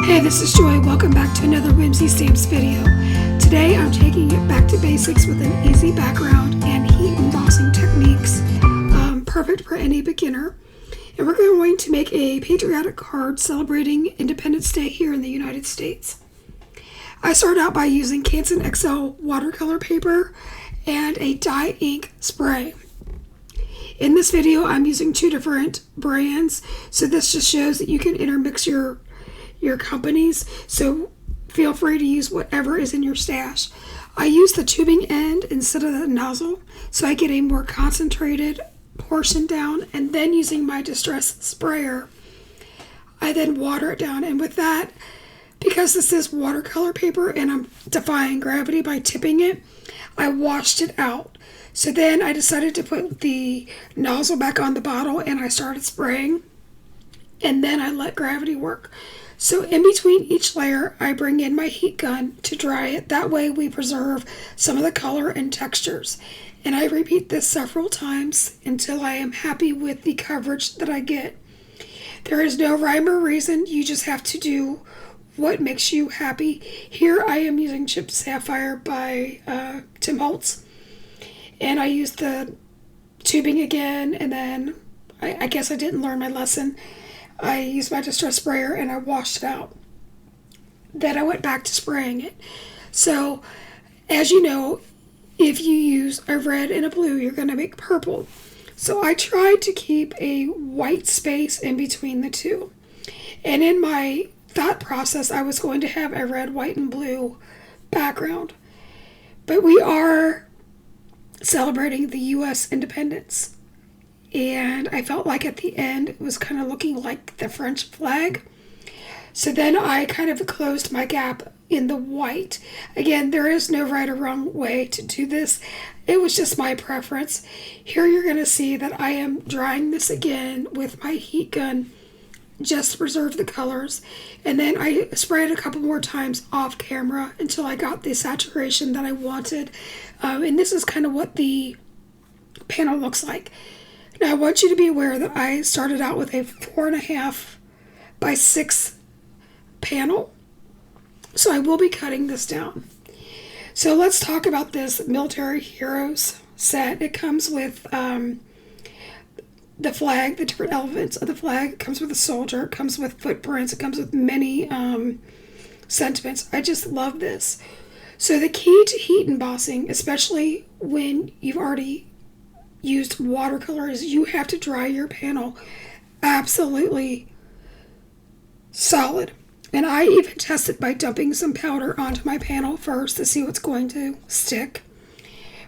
Hey, this is Joy. Welcome back to another WHIMSY Stamps video. Today I'm taking it back to basics with an easy background and heat embossing techniques, perfect for any beginner. And we're going to make a patriotic card celebrating Independence Day here in the United States. I started out by using Canson XL watercolor paper and a dye ink spray. In this video I'm using two different brands, so this just shows that you can intermix your companies, so feel free to use whatever is in your stash. I use the tubing end instead of the nozzle, so I get a more concentrated portion down, and then using my distress sprayer, I then water it down. And with that, because this is watercolor paper and I'm defying gravity by tipping it, I washed it out. So then I decided to put the nozzle back on the bottle and I started spraying, and then I let gravity work. So in between each layer, I bring in my heat gun to dry it. That way we preserve some of the color and textures. And I repeat this several times until I am happy with the coverage that I get. There is no rhyme or reason. You just have to do what makes you happy. Here I am using Chipped Sapphire by Tim Holtz. And I used the tubing again, and then I guess I didn't learn my lesson. I used my distress sprayer and I washed it out. Then I went back to spraying it. So, as you know, if you use a red and a blue, you're going to make purple. So I tried to keep a white space in between the two. And in my thought process, I was going to have a red, white, and blue background. But we are celebrating the U.S. independence. And I felt like at the end it was kind of looking like the French flag. So then I kind of closed my gap in the white. Again, there is no right or wrong way to do this. It was just my preference. Here you're going to see that I am drying this again with my heat gun just to preserve the colors. And then I sprayed a couple more times off camera until I got the saturation that I wanted. And this is kind of what the panel looks like. Now I want you to be aware that I started out with a 4.5 by 6 panel, so I will be cutting this down. So let's talk about this Military Heroes set. It comes with the flag, the different elements of the flag. It comes with a soldier, it comes with footprints, it comes with many sentiments. I just love this. So the key to heat embossing, especially when you've already used watercolor, is you have to dry your panel absolutely solid. And I even tested by dumping some powder onto my panel first to see what's going to stick.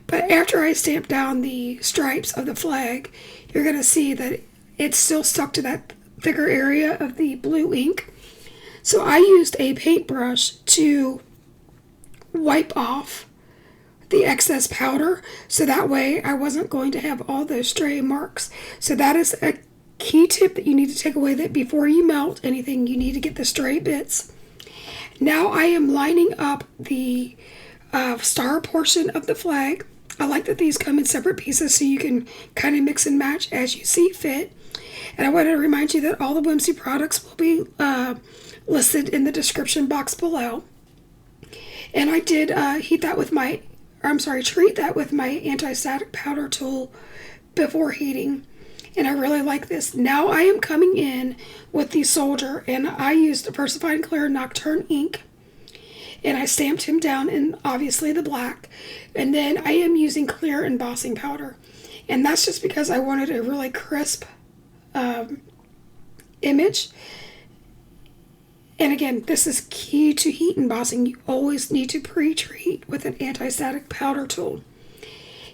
But after I stamped down the stripes of the flag, you're going to see that it's still stuck to that thicker area of the blue ink. So I used a paintbrush to wipe off the excess powder, so that way I wasn't going to have all those stray marks. So that is a key tip that you need to take away, that before you melt anything, you need to get the stray bits. Now I am lining up the star portion of the flag. I like that these come in separate pieces so you can kind of mix and match as you see fit. And I want to remind you that all the WHIMSY products will be listed in the description box below. And I did treat that with my anti-static powder tool before heating, and I really like this. Now I am coming in with the soldier, and I used Diversified and Clear Nocturne ink, and I stamped him down in obviously the black, and then I am using clear embossing powder, and that's just because I wanted a really crisp image. And again, this is key to heat embossing. You always need to pre-treat with an anti-static powder tool.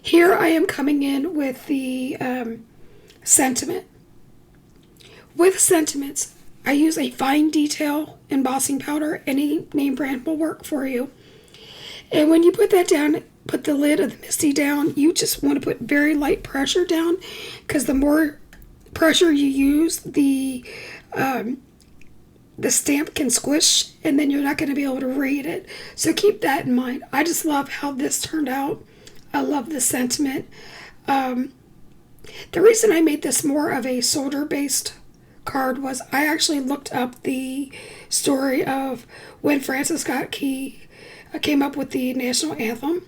Here I am coming in with the sentiment. With sentiments, I use a fine detail embossing powder. Any name brand will work for you. And when you put that down, put the lid of the MISTI down, you just want to put very light pressure down, because the more pressure you use, the stamp can squish, and then you're not going to be able to read it. So keep that in mind. I just love how this turned out. I love the sentiment. The reason I made this more of a soldier-based card was I actually looked up the story of when Francis Scott Key came up with the national anthem,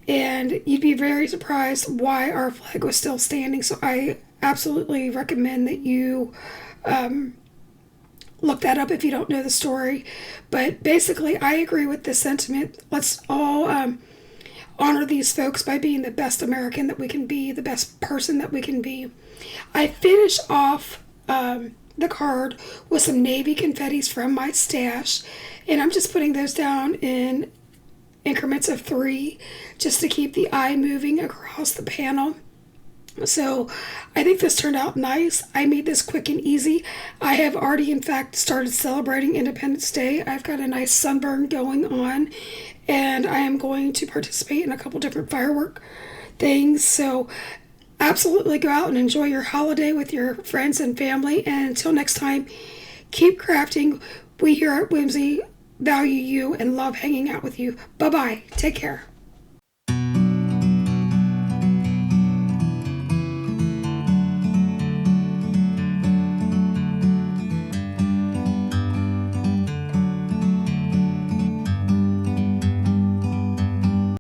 and you'd be very surprised why our flag was still standing. So I absolutely recommend that you look that up if you don't know the story. But basically, I agree with this sentiment. Let's all honor these folks by being the best American that we can be, the best person that we can be. I finish off the card with some Navy confettis from my stash, and I'm just putting those down in increments of 3 just to keep the eye moving across the panel. So I think this turned out nice. I made this quick and easy. I have already, in fact, started celebrating Independence Day. I've got a nice sunburn going on, and I am going to participate in a couple different firework things. So absolutely go out and enjoy your holiday with your friends and family. And until next time, keep crafting. We here at Whimsy value you and love hanging out with you. Bye-bye. Take care.